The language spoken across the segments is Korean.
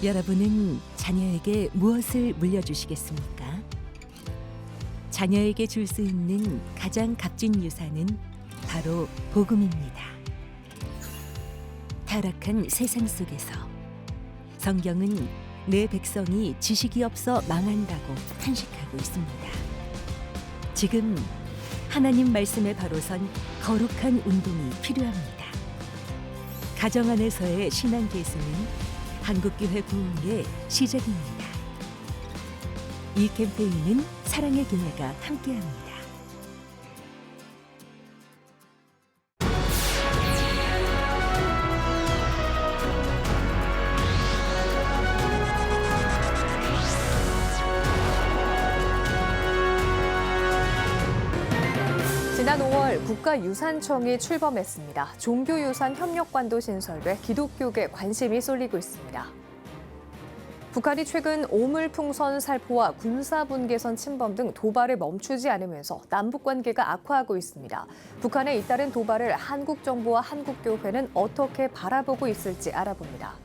여러분은 자녀에게 무엇을 물려주시겠습니까? 자녀에게 줄 수 있는 가장 값진 유산은 바로 복음입니다. 타락한 세상 속에서 성경은 내 백성이 지식이 없어 망한다고 탄식하고 있습니다. 지금 하나님 말씀에 바로 선 거룩한 운동이 필요합니다. 가정 안에서의 신앙 계승은 한국교회 부흥의 시작입니다. 이 캠페인은 사랑의 교회가 함께합니다. 지난 5월 국가유산청이 출범했습니다. 종교유산협력관도 신설돼 기독교계 관심이 쏠리고 있습니다. 북한이 최근 오물풍선 살포와 군사분계선 침범 등 도발을 멈추지 않으면서 남북관계가 악화하고 있습니다. 북한의 잇따른 도발을 한국 정부와 한국교회는 어떻게 바라보고 있을지 알아봅니다.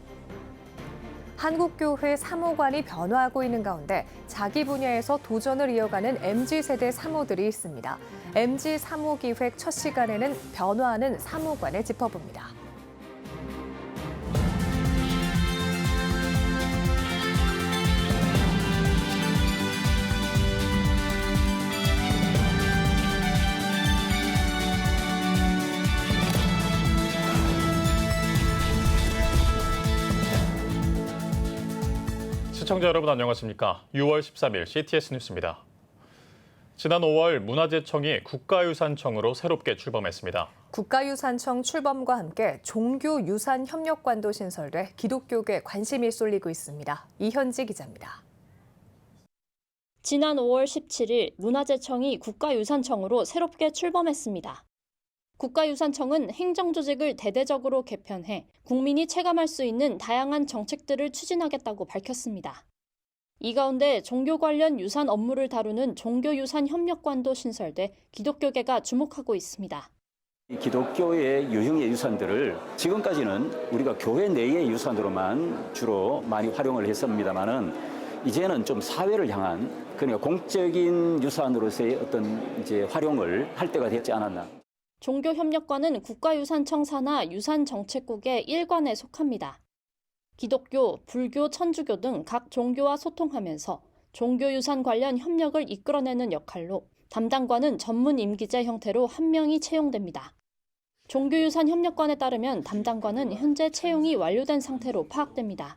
한국교회 사무관이 변화하고 있는 가운데 자기 분야에서 도전을 이어가는 MZ세대 사무들이 있습니다. MZ 사무기획 첫 시간에는 변화하는 사무관을 짚어봅니다. 시청자 여러분 안녕하십니까? 6월 13일 CTS 뉴스입니다. 지난 5월 문화재청이 국가유산청으로 새롭게 출범했습니다. 국가유산청 출범과 함께 종교유산협력관도 신설돼 기독교계 관심이 쏠리고 있습니다. 이현지 기자입니다. 지난 5월 17일 문화재청이 국가유산청으로 새롭게 출범했습니다. 국가유산청은 행정조직을 대대적으로 개편해 국민이 체감할 수 있는 다양한 정책들을 추진하겠다고 밝혔습니다. 이 가운데 종교 관련 유산 업무를 다루는 종교유산협력관도 신설돼 기독교계가 주목하고 있습니다. 기독교의 유형의 유산들을 지금까지는 우리가 교회 내의 유산으로만 주로 많이 활용을 했습니다만은 이제는 좀 사회를 향한 그러니까 공적인 유산으로서의 어떤 이제 활용을 할 때가 됐지 않았나. 종교협력관은 국가유산청 산하 유산정책국의 일관에 속합니다. 기독교, 불교, 천주교 등 각 종교와 소통하면서 종교유산 관련 협력을 이끌어내는 역할로 담당관은 전문 임기제 형태로 한 명이 채용됩니다. 종교유산협력관에 따르면 담당관은 현재 채용이 완료된 상태로 파악됩니다.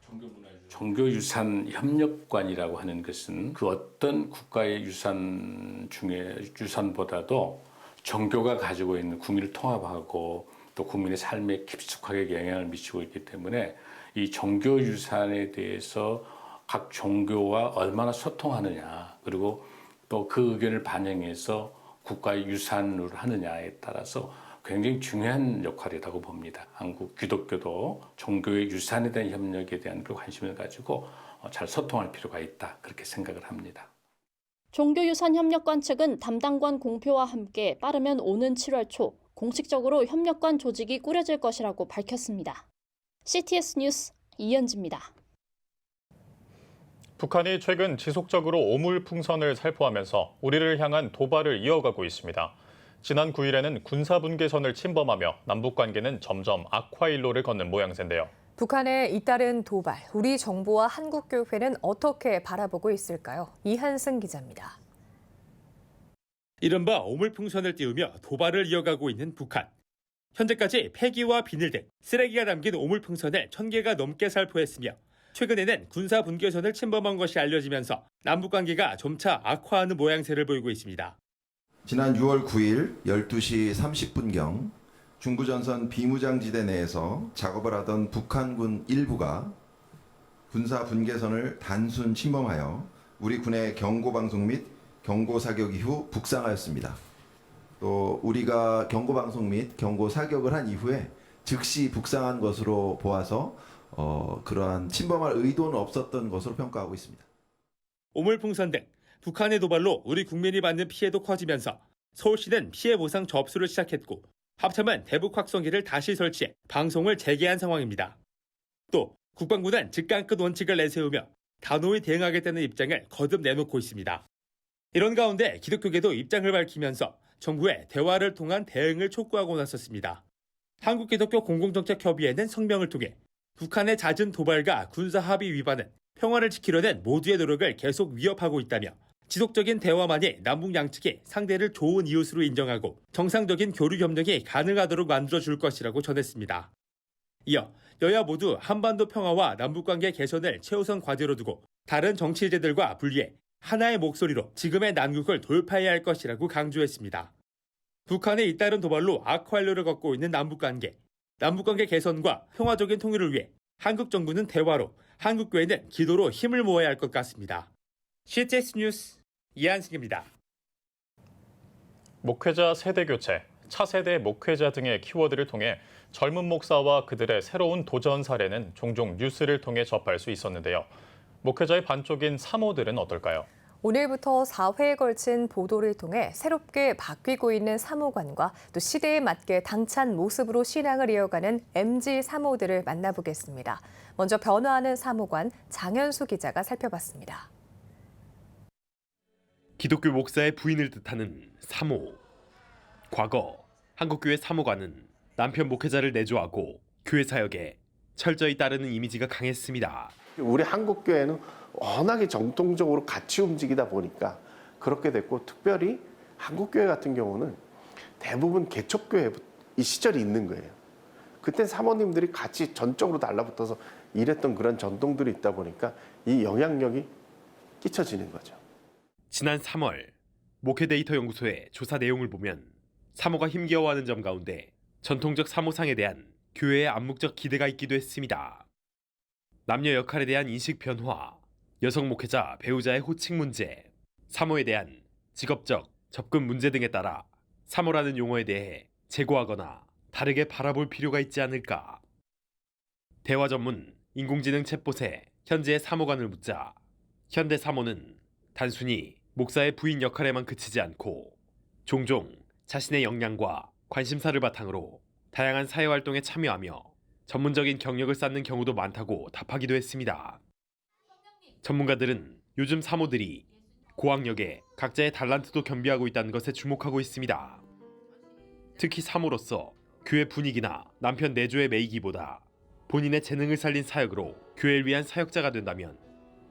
종교유산협력관이라고 하는 것은 그 어떤 국가의 유산 중에 유산보다도 종교가 가지고 있는 국민을 통합하고 또 국민의 삶에 깊숙하게 영향을 미치고 있기 때문에 이 종교 유산에 대해서 각 종교와 얼마나 소통하느냐 그리고 또 그 의견을 반영해서 국가의 유산으로 하느냐에 따라서 굉장히 중요한 역할이라고 봅니다. 한국 기독교도 종교의 유산에 대한 협력에 대한 그 관심을 가지고 잘 소통할 필요가 있다 그렇게 생각을 합니다. 종교유산협력관 측은 담당관 공표와 함께 빠르면 오는 7월 초 공식적으로 협력관 조직이 꾸려질 것이라고 밝혔습니다. CTS 뉴스 이현지입니다. 북한이 최근 지속적으로 오물풍선을 살포하면서 우리를 향한 도발을 이어가고 있습니다. 지난 9일에는 군사분계선을 침범하며 남북관계는 점점 악화일로를 걷는 모양새인데요. 북한의 잇따른 도발, 우리 정부와 한국교회는 어떻게 바라보고 있을까요? 이한승 기자입니다. 이른바 오물풍선을 띄우며 도발을 이어가고 있는 북한. 현재까지 폐기와 비닐 등 쓰레기가 담긴 오물풍선을 1000개가 넘게 살포했으며 최근에는 군사분계선을 침범한 것이 알려지면서 남북관계가 점차 악화하는 모양새를 보이고 있습니다. 지난 6월 9일 12시 30분경 중부전선 비무장지대 내에서 작업을 하던 북한군 일부가 군사분계선을 단순 침범하여 우리 군의 경고방송 및 경고사격 이후 북상하였습니다. 또 우리가 경고방송 및 경고사격을 한 이후에 즉시 북상한 것으로 보아서 그러한 침범할 의도는 없었던 것으로 평가하고 있습니다. 오물풍선 등 북한의 도발로 우리 국민이 받는 피해도 커지면서 서울시는 피해 보상 접수를 시작했고 합참은 대북 확성기를 다시 설치해 방송을 재개한 상황입니다. 또 국방부는 직강끝 원칙을 내세우며 단호히 대응하겠다는 입장을 거듭 내놓고 있습니다. 이런 가운데 기독교계도 입장을 밝히면서 정부에 대화를 통한 대응을 촉구하고 나섰습니다. 한국기독교공공정책협의회는 성명을 통해 북한의 잦은 도발과 군사합의 위반은 평화를 지키려는 모두의 노력을 계속 위협하고 있다며 지속적인 대화만이 남북 양측이 상대를 좋은 이웃으로 인정하고 정상적인 교류 협력이 가능하도록 만들어줄 것이라고 전했습니다. 이어 여야 모두 한반도 평화와 남북관계 개선을 최우선 과제로 두고 다른 정치 의제들과 분리해 하나의 목소리로 지금의 난국을 돌파해야 할 것이라고 강조했습니다. 북한의 잇따른 도발로 악화일로를 걷고 있는 남북관계 개선과 평화적인 통일을 위해 한국 정부는 대화로, 한국교회는 기도로 힘을 모아야 할 것 같습니다. CTS 뉴스 이한승입니다. 목회자 세대 교체, 차세대 목회자 등의 키워드를 통해 젊은 목사와 그들의 새로운 도전 사례는 종종 뉴스를 통해 접할 수 있었는데요. 목회자의 반쪽인 사모들은 어떨까요? 오늘부터 4회에 걸친 보도를 통해 새롭게 바뀌고 있는 사모관과 또 시대에 맞게 당찬 모습으로 신앙을 이어가는 MZ 사모들을 만나보겠습니다. 먼저 변화하는 사모관 장현수 기자가 살펴봤습니다. 기독교 목사의 부인을 뜻하는 사모. 과거 한국교회 사모관은 남편 목회자를 내조하고 교회 사역에 철저히 따르는 이미지가 강했습니다. 우리 한국교회는 워낙에 정통적으로 같이 움직이다 보니까 그렇게 됐고, 특별히 한국교회 같은 경우는 대부분 개척교회 이 시절이 있는 거예요. 그때 사모님들이 같이 전적으로 달라붙어서 일했던 그런 전통들이 있다 보니까 이 영향력이 끼쳐지는 거죠. 지난 3월 목회 데이터 연구소의 조사 내용을 보면 사모가 힘겨워하는 점 가운데 전통적 사모상에 대한 교회의 암묵적 기대가 있기도 했습니다. 남녀 역할에 대한 인식 변화, 여성 목회자, 배우자의 호칭 문제, 사모에 대한 직업적 접근 문제 등에 따라 사모라는 용어에 대해 재고하거나 다르게 바라볼 필요가 있지 않을까. 대화 전문 인공지능 챗봇에 현재의 사모관을 묻자 현대 사모는 단순히 목사의 부인 역할에만 그치지 않고 종종 자신의 역량과 관심사를 바탕으로 다양한 사회활동에 참여하며 전문적인 경력을 쌓는 경우도 많다고 답하기도 했습니다. 전문가들은 요즘 사모들이 고학력에 각자의 달란트도 겸비하고 있다는 것에 주목하고 있습니다. 특히 사모로서 교회 분위기나 남편 내조에 매이기보다 본인의 재능을 살린 사역으로 교회를 위한 사역자가 된다면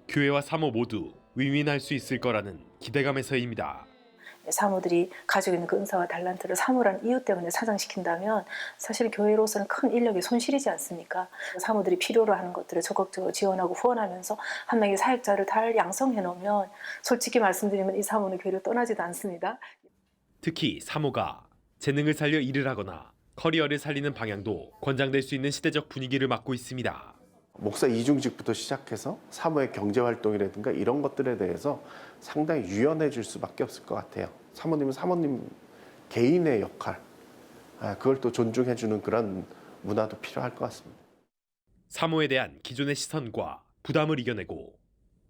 교회와 사모 모두 윈윈할 수 있을 거라는 기대감에서입니다. 사모들이 가지고 있는 그 은사와 달란트를 사모라는 이유 때문에 사장시킨다면 사실 교회로서는 큰 인력이 손실이지 않습니까? 사모들이 필요로 하는 것들을 적극적으로 지원하고 후원하면서 한 명의 사역자를 잘 양성해 놓으면 솔직히 말씀드리면 이 사모는 교회를 떠나지도 않습니다. 특히 사모가 재능을 살려 일을 하거나 커리어를 살리는 방향도 권장될 수 있는 시대적 분위기를 맡고 있습니다. 목사 이중직부터 시작해서 사모의 경제활동이라든가 이런 것들에 대해서 상당히 유연해 줄 수밖에 없을 것 같아요. 사모님은 사모님 개인의 역할, 그걸 또 존중해 주는 그런 문화도 필요할 것 같습니다. 사모에 대한 기존의 시선과 부담을 이겨내고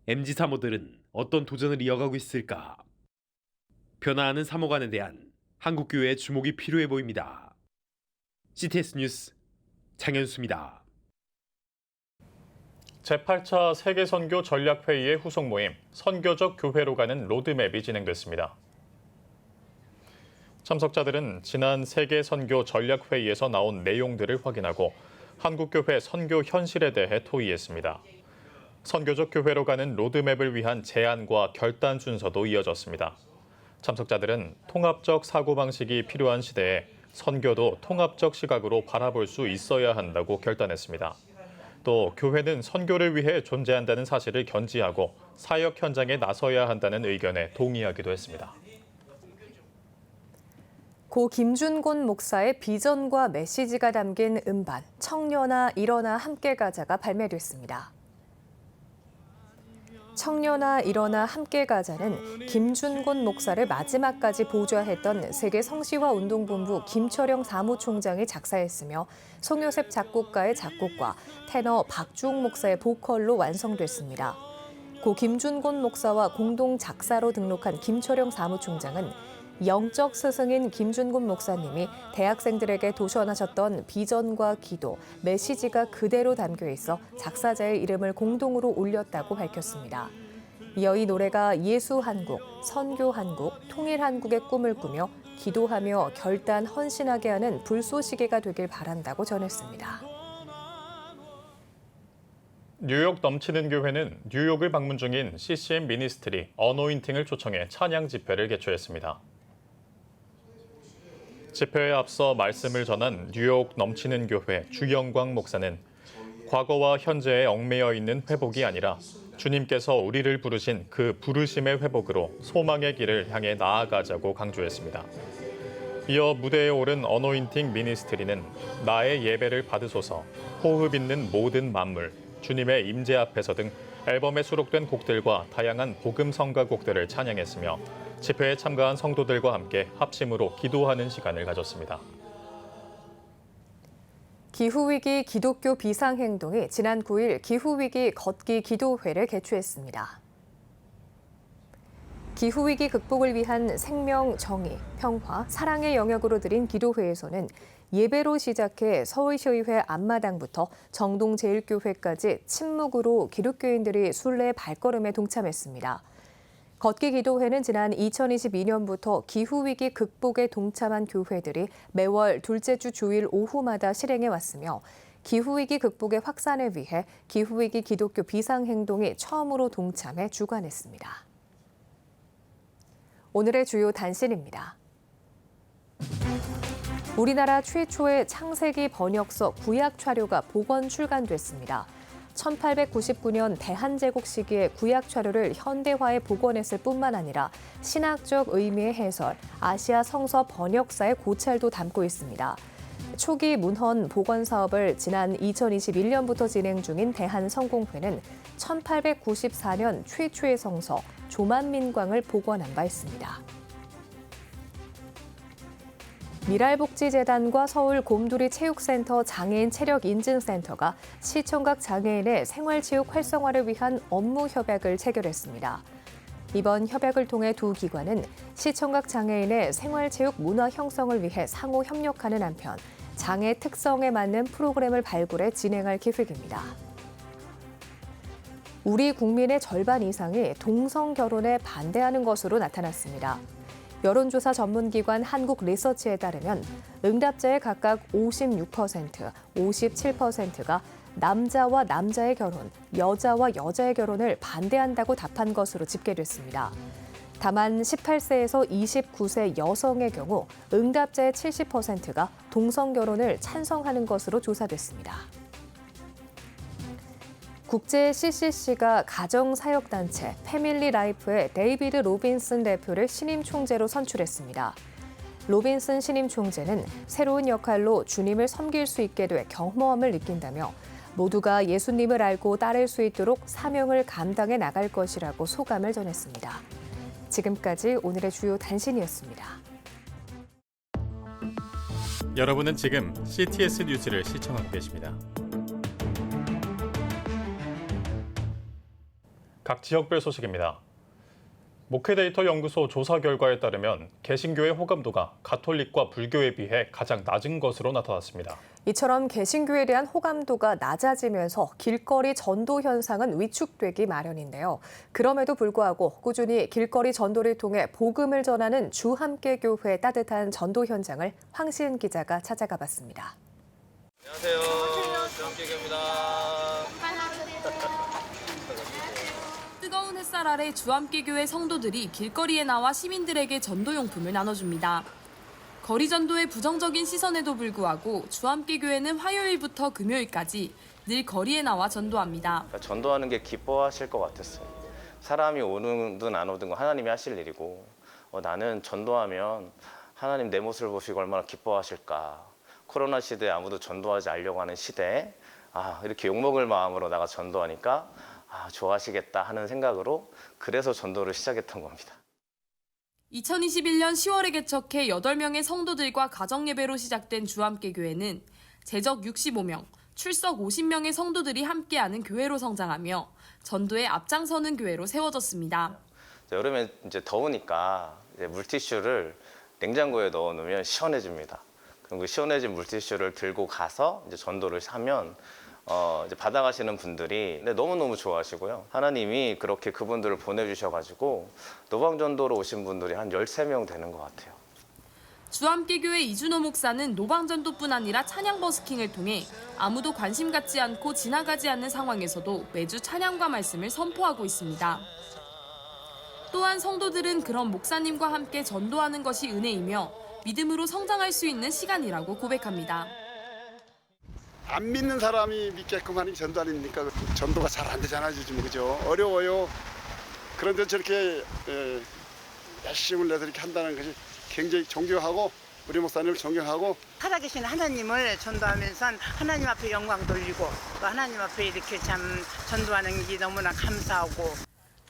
MZ 사모들은 어떤 도전을 이어가고 있을까? 변화하는 사모관에 대한 한국교회의 주목이 필요해 보입니다. CTS 뉴스 장현수입니다. 제8차 세계선교 전략회의의 후속 모임, 선교적 교회로 가는 로드맵이 진행됐습니다. 참석자들은 지난 세계선교 전략회의에서 나온 내용들을 확인하고 한국교회 선교 현실에 대해 토의했습니다. 선교적 교회로 가는 로드맵을 위한 제안과 결단 순서도 이어졌습니다. 참석자들은 통합적 사고방식이 필요한 시대에 선교도 통합적 시각으로 바라볼 수 있어야 한다고 결단했습니다. 또 교회는 선교를 위해 존재한다는 사실을 견지하고 사역 현장에 나서야 한다는 의견에 동의하기도 했습니다. 고 김준곤 목사의 비전과 메시지가 담긴 음반 청년아 일어나 함께 가자가 발매됐습니다. 청년아 일어나 함께 가자는 김준곤 목사를 마지막까지 보좌했던 세계성시화운동본부 김철영 사무총장이 작사했으며 송요셉 작곡가의 작곡과 테너 박주옥 목사의 보컬로 완성됐습니다. 고 김준곤 목사와 공동 작사로 등록한 김철영 사무총장은 영적 스승인 김준곤 목사님이 대학생들에게 도전하셨던 비전과 기도, 메시지가 그대로 담겨 있어 작사자의 이름을 공동으로 올렸다고 밝혔습니다. 이어 이 노래가 예수 한국, 선교 한국, 통일 한국의 꿈을 꾸며 기도하며 결단 헌신하게 하는 불쏘시개가 되길 바란다고 전했습니다. 뉴욕 넘치는 교회는 뉴욕을 방문 중인 CCM 미니스트리 어노인팅을 초청해 찬양 집회를 개최했습니다. 집회에 앞서 말씀을 전한 뉴욕 넘치는 교회 주영광 목사는 과거와 현재에 얽매여 있는 회복이 아니라 주님께서 우리를 부르신 그 부르심의 회복으로 소망의 길을 향해 나아가자고 강조했습니다. 이어 무대에 오른 어노인팅 미니스트리는 나의 예배를 받으소서, 호흡 있는 모든 만물, 주님의 임재 앞에서 등 앨범에 수록된 곡들과 다양한 복음 성가곡들을 찬양했으며 집회에 참가한 성도들과 함께 합심으로 기도하는 시간을 가졌습니다. 기후위기 기독교 비상행동이 지난 9일 기후위기 걷기 기도회를 개최했습니다. 기후위기 극복을 위한 생명, 정의, 평화, 사랑의 영역으로 드린 기도회에서는 예배로 시작해 서울시의회 앞마당부터 정동제일교회까지 침묵으로 기독교인들이 순례 발걸음에 동참했습니다. 걷기 기도회는 지난 2022년부터 기후위기 극복에 동참한 교회들이 매월 둘째 주 주일 오후마다 실행해 왔으며 기후위기 극복의 확산을 위해 기후위기 기독교 비상행동이 처음으로 동참해 주관했습니다. 오늘의 주요 단신입니다. 우리나라 최초의 창세기 번역서 구약 차료가 복원 출간됐습니다. 1899년 대한제국 시기에 구약 차료를 현대화에 복원했을 뿐만 아니라 신학적 의미의 해설, 아시아 성서 번역사의 고찰도 담고 있습니다. 초기 문헌 복원 사업을 지난 2021년부터 진행 중인 대한성공회는 1894년 최초의 성서 조만민광을 복원한 바 있습니다. 미랄복지재단과 서울 곰돌이 체육센터 장애인 체력인증센터가 시청각 장애인의 생활체육 활성화를 위한 업무 협약을 체결했습니다. 이번 협약을 통해 두 기관은 시청각 장애인의 생활체육 문화 형성을 위해 상호 협력하는 한편 장애 특성에 맞는 프로그램을 발굴해 진행할 계획입니다. 우리 국민의 절반 이상이 동성 결혼에 반대하는 것으로 나타났습니다. 여론조사 전문기관 한국리서치에 따르면 응답자의 각각 56%, 57%가 남자와 남자의 결혼, 여자와 여자의 결혼을 반대한다고 답한 것으로 집계됐습니다. 다만 18세에서 29세 여성의 경우 응답자의 70%가 동성 결혼을 찬성하는 것으로 조사됐습니다. 국제 CCC가 가정사역단체 패밀리라이프의 데이비드 로빈슨 대표를 신임 총재로 선출했습니다. 로빈슨 신임 총재는 새로운 역할로 주님을 섬길 수 있게 돼 경험함을 느낀다며 모두가 예수님을 알고 따를 수 있도록 사명을 감당해 나갈 것이라고 소감을 전했습니다. 지금까지 오늘의 주요 단신이었습니다. 여러분은 지금 CTS 뉴스를 시청하고 계십니다. 각 지역별 소식입니다. 목회데이터 연구소 조사 결과에 따르면 개신교의 호감도가 가톨릭과 불교에 비해 가장 낮은 것으로 나타났습니다. 이처럼 개신교에 대한 호감도가 낮아지면서 길거리 전도 현상은 위축되기 마련인데요. 그럼에도 불구하고 꾸준히 길거리 전도를 통해 복음을 전하는 주함께교회의 따뜻한 전도 현장을 황시은 기자가 찾아가 봤습니다. 안녕하세요. 주함께교회입니다. 뜨거운 햇살 아래 주함께교회 성도들이 길거리에 나와 시민들에게 전도용품을 나눠줍니다. 거리 전도의 부정적인 시선에도 불구하고 주함께교회는 화요일부터 금요일까지 늘 거리에 나와 전도합니다. 전도하는 게 기뻐하실 것 같았어요. 사람이 오든 안 오든 하나님이 하실 일이고 나는 전도하면 하나님 내 모습을 보시고 얼마나 기뻐하실까. 코로나 시대에 아무도 전도하지 않으려고 하는 시대에 이렇게 욕먹을 마음으로 나가 전도하니까 좋아하시겠다 하는 생각으로 그래서 전도를 시작했던 겁니다. 2021년 10월에 개척해 8명의 성도들과 가정예배로 시작된 주함께교회는 재적 65명, 출석 50명의 성도들이 함께하는 교회로 성장하며 전도에 앞장서는 교회로 세워졌습니다. 여름에 이제 더우니까 물티슈를 냉장고에 넣어놓으면 시원해집니다. 그럼 그 시원해진 물티슈를 들고 가서 이제 전도를 하면 이제 받아가시는 분들이 너무너무 좋아하시고요. 하나님이 그렇게 그분들을 보내주셔가지고 노방전도로 오신 분들이 한 13명 되는 것 같아요. 주함기교회 이준호 목사는 노방전도뿐 아니라 찬양 버스킹을 통해 아무도 관심 갖지 않고 지나가지 않는 상황에서도 매주 찬양과 말씀을 선포하고 있습니다. 또한 성도들은 그런 목사님과 함께 전도하는 것이 은혜이며 믿음으로 성장할 수 있는 시간이라고 고백합니다. 안 믿는 사람이 믿게끔 하는 게 전도 아닙니까? 전도가 잘 안 되잖아요, 요즘. 그죠? 어려워요. 그런데 저렇게 열심을 내서 이렇게 한다는 것이 굉장히 존경하고 우리 목사님을 존경하고 살아계신 하나님을 전도하면서 하나님 앞에 영광 돌리고 또 하나님 앞에 이렇게 참 전도하는 게 너무나 감사하고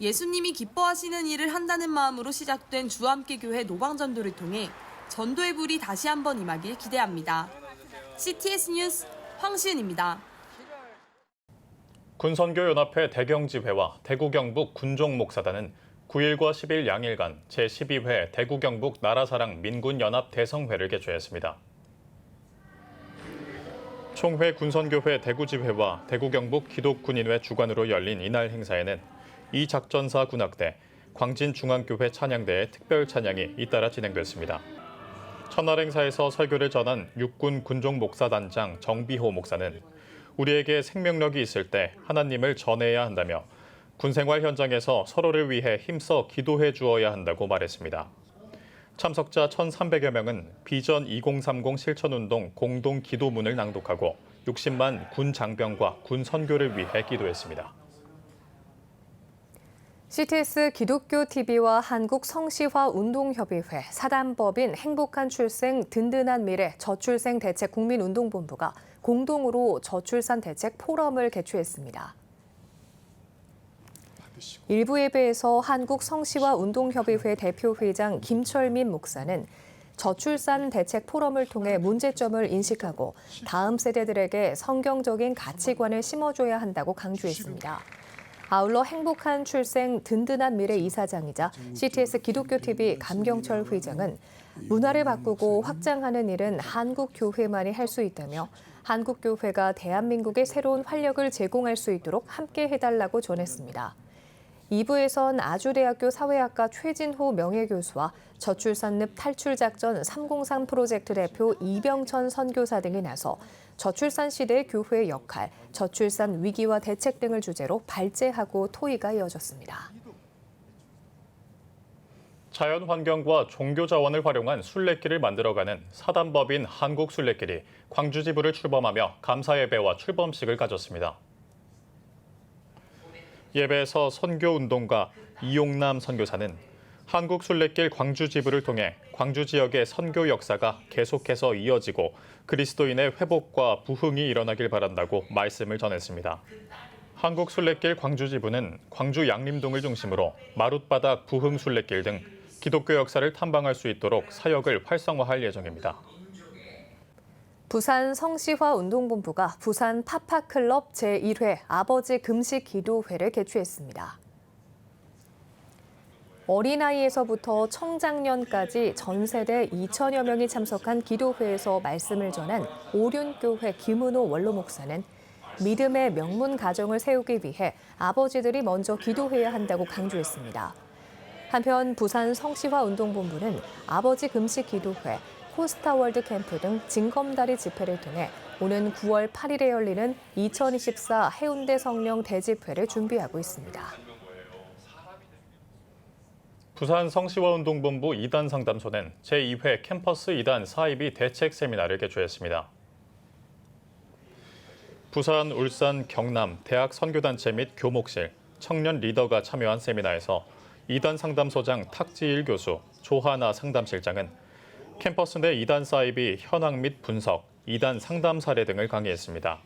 예수님이 기뻐하시는 일을 한다는 마음으로 시작된 주함기교회 노방전도를 통해 전도의 불이 다시 한번 임하길 기대합니다. CTS 뉴스 황시은입니다. 군선교연합회 대경집회와 대구경북 군종목사단은 9일과 10일 양일간 제12회 대구경북 나라사랑 민군연합 대성회를 개최했습니다. 총회 군선교회 대구집회와 대구경북 기독군인회 주관으로 열린 이날 행사에는 이작전사 군악대, 광진중앙교회 찬양대의 특별 찬양이 잇따라 진행됐습니다. 첫날 행사에서 설교를 전한 육군 군종목사단장 정비호 목사는 우리에게 생명력이 있을 때 하나님을 전해야 한다며 군생활 현장에서 서로를 위해 힘써 기도해 주어야 한다고 말했습니다. 참석자 1,300여 명은 비전 2030 실천운동 공동 기도문을 낭독하고 60만 군 장병과 군 선교를 위해 기도했습니다. CTS 기독교 TV와 한국 성시화 운동협의회 사단법인 행복한 출생 든든한 미래 저출생 대책 국민운동본부가 공동으로 저출산 대책 포럼을 개최했습니다. 일부 예배에서 한국 성시화 운동협의회 대표회장 김철민 목사는 저출산 대책 포럼을 통해 문제점을 인식하고 다음 세대들에게 성경적인 가치관을 심어줘야 한다고 강조했습니다. 아울러 행복한 출생 든든한 미래 이사장이자 CTS 기독교TV 감경철 회장은 문화를 바꾸고 확장하는 일은 한국교회만이 할 수 있다며 한국교회가 대한민국의 새로운 활력을 제공할 수 있도록 함께 해달라고 전했습니다. 2부에선 아주대학교 사회학과 최진호 명예교수와 저출산늪 탈출작전 303 프로젝트 대표 이병천 선교사 등이 나서 저출산 시대의 교회의 역할, 저출산 위기와 대책 등을 주제로 발제하고 토의가 이어졌습니다. 자연환경과 종교 자원을 활용한 순례길을 만들어가는 사단법인 한국순례길이 광주지부를 출범하며 감사예배와 출범식을 가졌습니다. 예배에서 선교운동가 이용남 선교사는 한국순례길 광주지부를 통해 광주 지역의 선교 역사가 계속해서 이어지고 그리스도인의 회복과 부흥이 일어나길 바란다고 말씀을 전했습니다. 한국순례길 광주지부는 광주 양림동을 중심으로 마룻바닥 부흥순례길 등 기독교 역사를 탐방할 수 있도록 사역을 활성화할 예정입니다. 부산 성시화 운동본부가 부산 파파클럽 제1회 아버지 금식 기도회를 개최했습니다. 어린아이에서부터 청장년까지 전 세대 2천여 명이 참석한 기도회에서 말씀을 전한 오륜교회 김은호 원로 목사는 믿음의 명문 가정을 세우기 위해 아버지들이 먼저 기도해야 한다고 강조했습니다. 한편 부산 성시화 운동본부는 아버지 금식 기도회, 코스타 월드 캠프 등 징검다리 집회를 통해 오는 9월 8일에 열리는 2024 해운대 성령 대집회를 준비하고 있습니다. 부산 성시화운동본부 2단 상담소는 제2회 캠퍼스 2단 사이비 대책 세미나를 개최했습니다. 부산, 울산, 경남, 대학 선교단체 및 교목실, 청년 리더가 참여한 세미나에서 2단 상담소장 탁지일 교수, 조하나 상담실장은 캠퍼스 내 2단 사이비 현황 및 분석, 2단 상담 사례 등을 강의했습니다.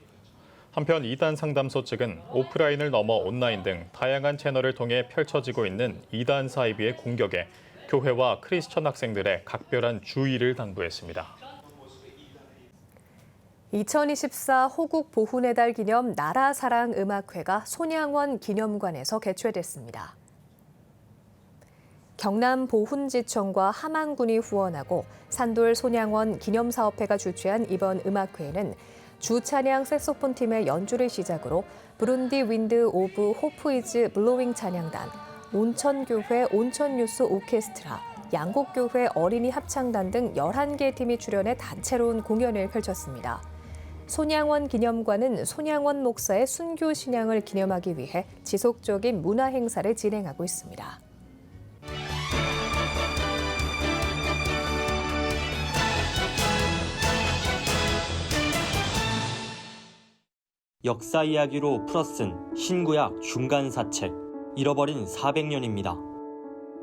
한편 2단 상담소 측은 오프라인을 넘어 온라인 등 다양한 채널을 통해 펼쳐지고 있는 2단 사이비의 공격에 교회와 크리스천 학생들의 각별한 주의를 당부했습니다. 2024 호국 보훈의 달 기념 나라사랑 음악회가 손양원 기념관에서 개최됐습니다. 경남 보훈지청과 함안군이 후원하고 산돌 손양원 기념사업회가 주최한 이번 음악회에는 주찬양 색소폰 팀의 연주를 시작으로 브룬디 윈드 오브 호프이즈 블로윙 찬양단, 온천교회 온천뉴스 오케스트라, 양곡교회 어린이 합창단 등 11개 팀이 출연해 다채로운 공연을 펼쳤습니다. 손양원 기념관은 손양원 목사의 순교 신앙을 기념하기 위해 지속적인 문화 행사를 진행하고 있습니다. 역사 이야기로 풀어쓴 신구약 중간사책, 잃어버린 400년입니다.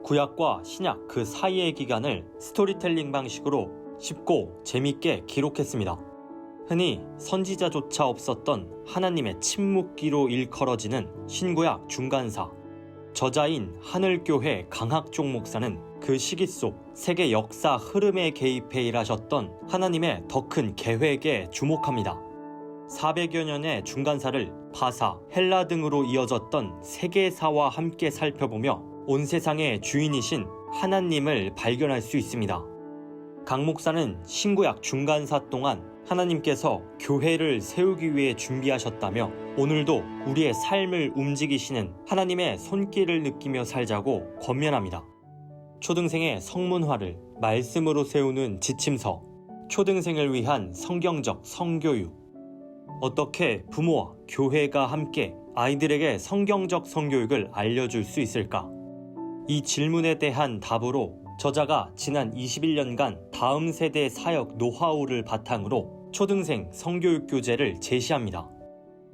구약과 신약 그 사이의 기간을 스토리텔링 방식으로 쉽고 재밌게 기록했습니다. 흔히 선지자조차 없었던 하나님의 침묵기로 일컬어지는 신구약 중간사. 저자인 하늘교회 강학종 목사는 그 시기 속 세계 역사 흐름에 개입해 일하셨던 하나님의 더 큰 계획에 주목합니다. 400여 년의 중간사를 바사, 헬라 등으로 이어졌던 세계사와 함께 살펴보며 온 세상의 주인이신 하나님을 발견할 수 있습니다. 강 목사는 신구약 중간사 동안 하나님께서 교회를 세우기 위해 준비하셨다며 오늘도 우리의 삶을 움직이시는 하나님의 손길을 느끼며 살자고 권면합니다. 초등생의 성문화를 말씀으로 세우는 지침서, 초등생을 위한 성경적 성교육. 어떻게 부모와 교회가 함께 아이들에게 성경적 성교육을 알려줄 수 있을까? 이 질문에 대한 답으로 저자가 지난 21년간 다음 세대 사역 노하우를 바탕으로 초등생 성교육 교재를 제시합니다.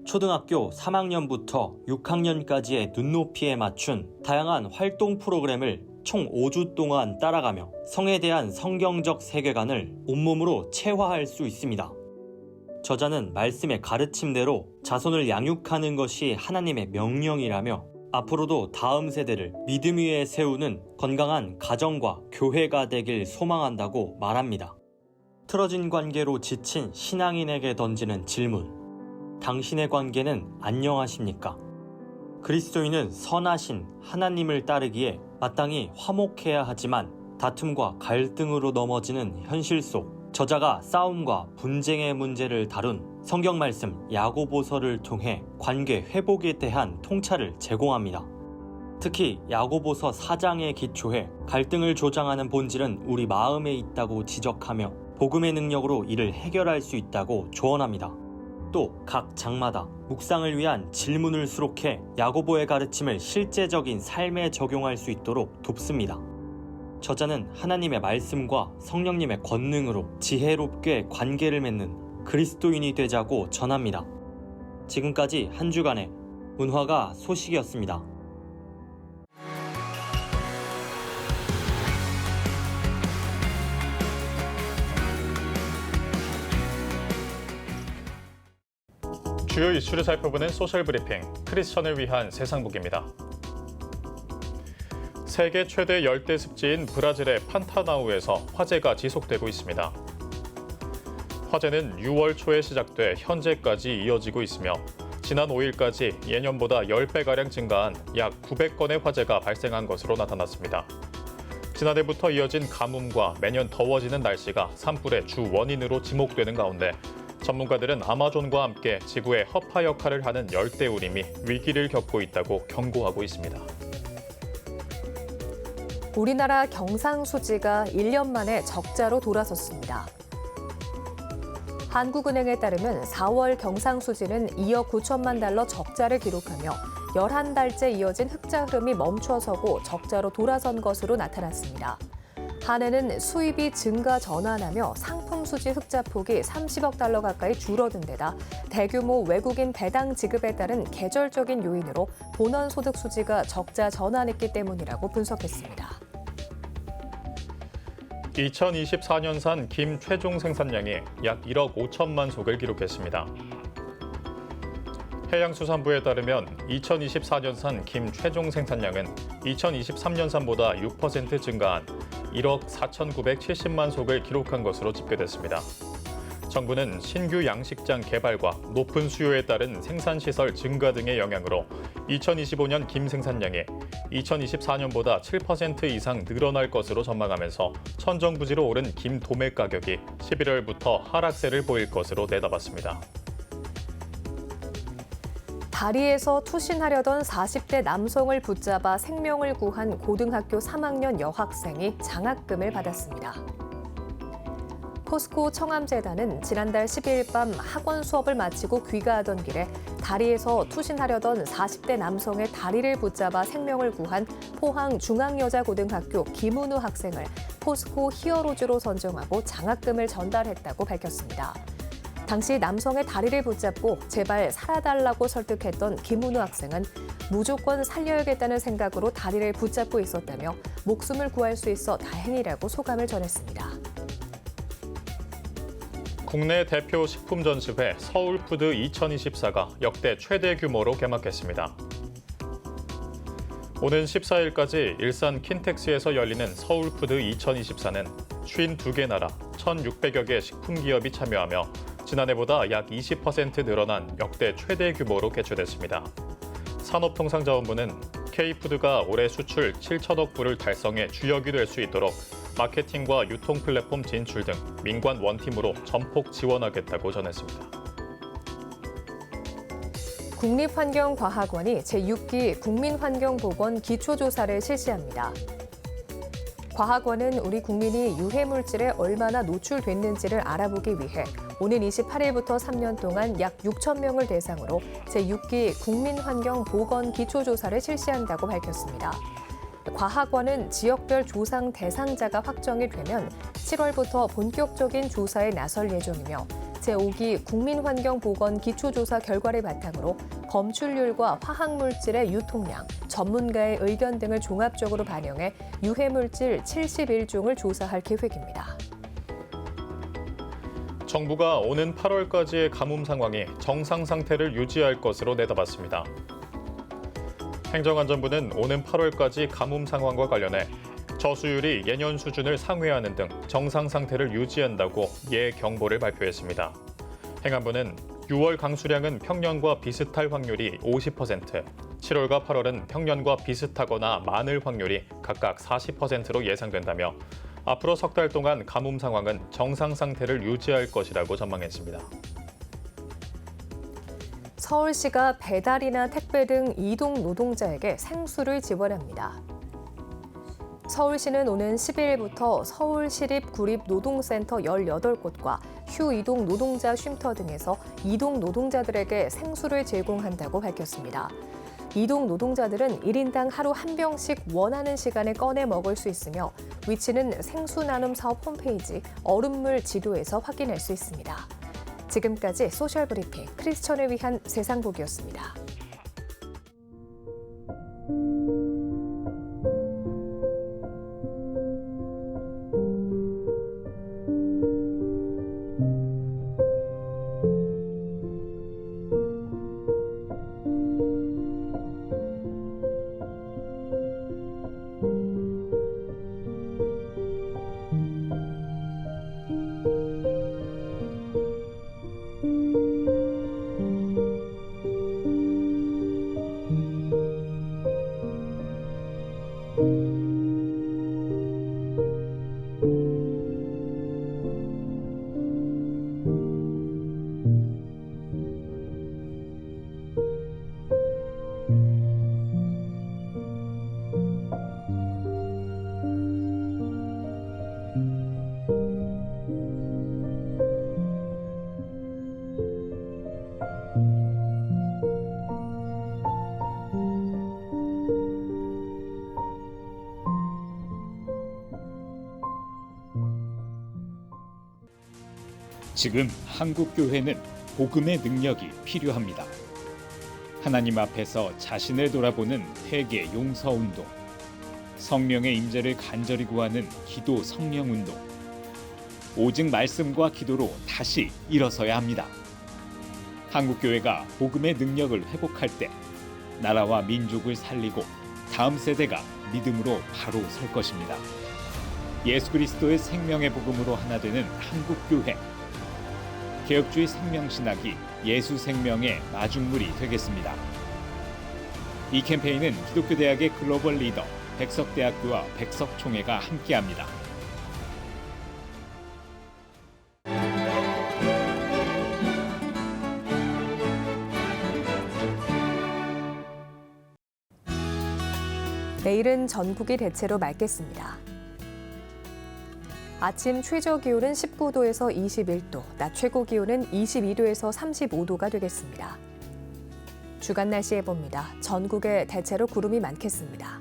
초등학교 3학년부터 6학년까지의 눈높이에 맞춘 다양한 활동 프로그램을 총 5주 동안 따라가며 성에 대한 성경적 세계관을 온몸으로 체화할 수 있습니다. 저자는 말씀의 가르침대로 자손을 양육하는 것이 하나님의 명령이라며 앞으로도 다음 세대를 믿음 위에 세우는 건강한 가정과 교회가 되길 소망한다고 말합니다. 틀어진 관계로 지친 신앙인에게 던지는 질문. 당신의 관계는 안녕하십니까? 그리스도인은 선하신 하나님을 따르기에 마땅히 화목해야 하지만 다툼과 갈등으로 넘어지는 현실 속 저자가 싸움과 분쟁의 문제를 다룬 성경 말씀 야고보서를 통해 관계 회복에 대한 통찰을 제공합니다. 특히 야고보서 4장에 기초해 갈등을 조장하는 본질은 우리 마음에 있다고 지적하며 복음의 능력으로 이를 해결할 수 있다고 조언합니다. 또 각 장마다 묵상을 위한 질문을 수록해 야고보의 가르침을 실제적인 삶에 적용할 수 있도록 돕습니다. 저자는 하나님의 말씀과 성령님의 권능으로 지혜롭게 관계를 맺는 그리스도인이 되자고 전합니다. 지금까지 한 주간의 문화가 소식이었습니다. 주요 이슈를 살펴보는 소셜브리핑, 크리스천을 위한 세상북입니다. 세계 최대 열대 습지인 브라질의 판타나우에서 화재가 지속되고 있습니다. 화재는 6월 초에 시작돼 현재까지 이어지고 있으며 지난 5일까지 예년보다 10배가량 증가한 약 900건의 화재가 발생한 것으로 나타났습니다. 지난해부터 이어진 가뭄과 매년 더워지는 날씨가 산불의 주 원인으로 지목되는 가운데 전문가들은 아마존과 함께 지구의 허파 역할을 하는 열대우림이 위기를 겪고 있다고 경고하고 있습니다. 우리나라 경상수지가 1년 만에 적자로 돌아섰습니다. 한국은행에 따르면 4월 경상수지는 2억 9천만 달러 적자를 기록하며 11달째 이어진 흑자 흐름이 멈춰서고 적자로 돌아선 것으로 나타났습니다. 한해는 수입이 증가 전환하며 상품 수지 흑자 폭이 30억 달러 가까이 줄어든 데다 대규모 외국인 배당 지급에 따른 계절적인 요인으로 본원 소득 수지가 적자 전환했기 때문이라고 분석했습니다. 2024년산 김 최종 생산량이 약 1억 5천만 속을 기록했습니다. 해양수산부에 따르면 2024년산 김 최종 생산량은 2023년산보다 6% 증가한 1억 4,970만 속을 기록한 것으로 집계됐습니다. 정부는 신규 양식장 개발과 높은 수요에 따른 생산시설 증가 등의 영향으로 2025년 김 생산량이 2024년보다 7% 이상 늘어날 것으로 전망하면서 천정부지로 오른 김 도매 가격이 11월부터 하락세를 보일 것으로 내다봤습니다. 다리에서 투신하려던 40대 남성을 붙잡아 생명을 구한 고등학교 3학년 여학생이 장학금을 받았습니다. 포스코 청암재단은 지난달 12일 밤 학원 수업을 마치고 귀가하던 길에 다리에서 투신하려던 40대 남성의 다리를 붙잡아 생명을 구한 포항 중앙여자고등학교 김은우 학생을 포스코 히어로즈로 선정하고 장학금을 전달했다고 밝혔습니다. 당시 남성의 다리를 붙잡고 제발 살아달라고 설득했던 김은우 학생은 무조건 살려야겠다는 생각으로 다리를 붙잡고 있었다며 목숨을 구할 수 있어 다행이라고 소감을 전했습니다. 국내 대표 식품 전시회 서울푸드 2024가 역대 최대 규모로 개막했습니다. 오는 14일까지 일산 킨텍스에서 열리는 서울푸드 2024는 52개 나라 1,600여 개 식품기업이 참여하며 지난해보다 약 20% 늘어난 역대 최대 규모로 개최됐습니다. 산업통상자원부는 K푸드가 올해 수출 7천억 불을 달성해 주역이 될 수 있도록 마케팅과 유통 플랫폼 진출 등 민관 원팀으로 전폭 지원하겠다고 전했습니다. 국립환경과학원이 제6기 국민환경보건 기초조사를 실시합니다. 과학원은 우리 국민이 유해물질에 얼마나 노출됐는지를 알아보기 위해 오는 28일부터 3년 동안 약 6천 명을 대상으로 제6기 국민환경보건 기초조사를 실시한다고 밝혔습니다. 과학원은 지역별 조상 대상자가 확정이 되면 7월부터 본격적인 조사에 나설 예정이며 제5기 국민환경보건 기초조사 결과를 바탕으로 검출률과 화학물질의 유통량, 전문가의 의견 등을 종합적으로 반영해 유해물질 71종을 조사할 계획입니다. 정부가 오는 8월까지의 가뭄 상황이 정상 상태를 유지할 것으로 내다봤습니다. 행정안전부는 오는 8월까지 가뭄 상황과 관련해 저수율이 예년 수준을 상회하는 등 정상 상태를 유지한다고 예경보를 발표했습니다. 행안부는 6월 강수량은 평년과 비슷할 확률이 50%, 7월과 8월은 평년과 비슷하거나 많을 확률이 각각 40%로 예상된다며 앞으로 석 달 동안 가뭄 상황은 정상 상태를 유지할 것이라고 전망했습니다. 서울시가 배달이나 택배 등 이동 노동자에게 생수를 지원합니다. 서울시는 오는 10일부터 서울시립구립노동센터 18곳과 휴 이동 노동자 쉼터 등에서 이동 노동자들에게 생수를 제공한다고 밝혔습니다. 이동 노동자들은 1인당 하루 한 병씩 원하는 시간에 꺼내 먹을 수 있으며 위치는 생수 나눔 사업 홈페이지 얼음물 지도에서 확인할 수 있습니다. 지금까지 소셜브리핑 크리스천을 위한 세상보기였습니다. 지금 한국교회는 복음의 능력이 필요합니다. 하나님 앞에서 자신을 돌아보는 회개 용서 운동, 성령의 임재를 간절히 구하는 기도 성령 운동, 오직 말씀과 기도로 다시 일어서야 합니다. 한국교회가 복음의 능력을 회복할 때 나라와 민족을 살리고 다음 세대가 믿음으로 바로 설 것입니다. 예수 그리스도의 생명의 복음으로 하나 되는 한국교회. 개혁주의 생명신학이 예수 생명의 마중물이 되겠습니다. 이 캠페인은 기독교대학의 글로벌 리더 백석대학교와 백석총회가 함께합니다. 내일은 전국이 대체로 맑겠습니다. 아침 최저 기온은 19도에서 21도, 낮 최고 기온은 22도에서 35도가 되겠습니다. 주간 날씨 해봅니다. 전국에 대체로 구름이 많겠습니다.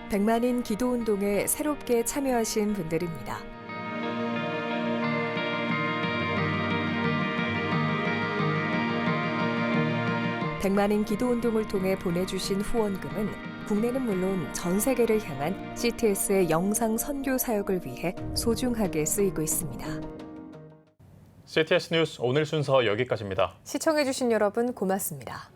백만인 기도운동에 새롭게 참여하신 분들입니다. 백만인 기도운동을 통해 보내주신 후원금은 국내는 물론 전 세계를 향한 CTS의 영상 선교 사역을 위해 소중하게 쓰이고 있습니다. CTS 뉴스 오늘 순서 여기까지입니다. 시청해주신 여러분 고맙습니다.